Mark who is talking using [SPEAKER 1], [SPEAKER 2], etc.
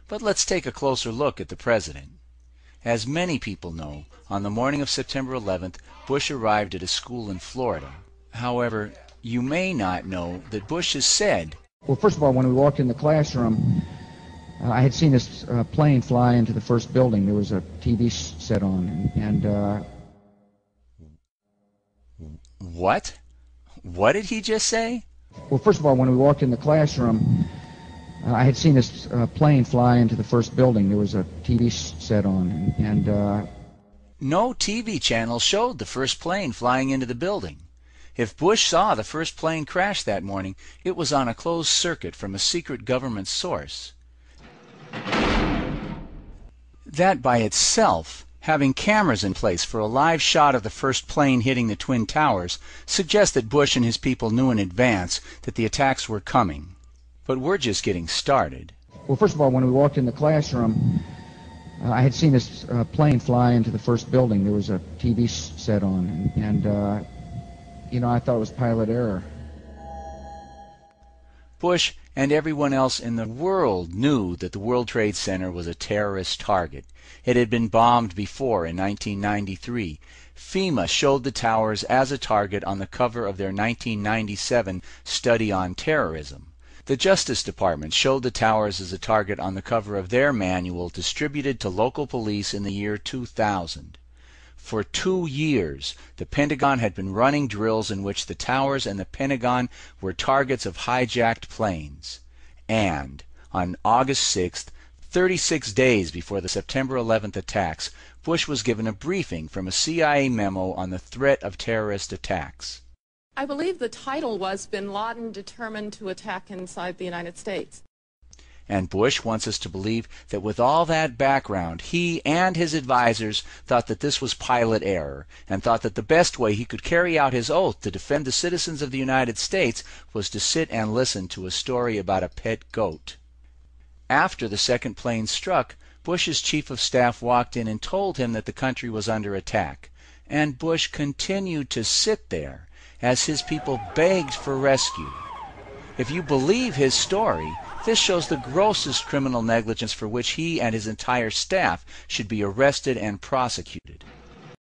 [SPEAKER 1] But let's take a closer look at the president. As many people know, on the morning of September 11th, Bush arrived at a school in Florida. However, you may not know that Bush has said,
[SPEAKER 2] Well, first of all, when we walked in the classroom, I had seen this plane fly into the first building. There was a TV set on, and
[SPEAKER 1] What? What did he just say?
[SPEAKER 2] Well, first of all, when we walked in the classroom, I had seen this plane fly into the first building. There was a TV set on, and
[SPEAKER 1] No TV channel showed the first plane flying into the building. If Bush saw the first plane crash that morning, it was on a closed circuit from a secret government source. That by itself, having cameras in place for a live shot of the first plane hitting the Twin Towers, suggests that Bush and his people knew in advance that the attacks were coming. But we're just getting started.
[SPEAKER 2] Well, first of all, when we walked in the classroom, I had seen this plane fly into the first building. There was a TV set on, and I thought it was pilot error.
[SPEAKER 1] Bush and everyone else in the world knew that the World Trade Center was a terrorist target. It had been bombed before in 1993. FEMA showed the towers as a target on the cover of their 1997 study on terrorism. The Justice Department showed the towers as a target on the cover of their manual distributed to local police in the year 2000. For 2 years, the Pentagon had been running drills in which the towers and the Pentagon were targets of hijacked planes. And on August 6th, 36 days before the September 11th attacks, Bush was given a briefing from a CIA memo on the threat of terrorist attacks.
[SPEAKER 3] I believe the title was Bin Laden Determined to Attack Inside the United States.
[SPEAKER 1] And Bush wants us to believe that with all that background, he and his advisors thought that this was pilot error, and thought that the best way he could carry out his oath to defend the citizens of the United States was to sit and listen to a story about a pet goat. After the second plane struck, Bush's chief of staff walked in and told him that the country was under attack. And Bush continued to sit there as his people begged for rescue. If you believe his story, this shows the grossest criminal negligence for which he and his entire staff should be arrested and prosecuted.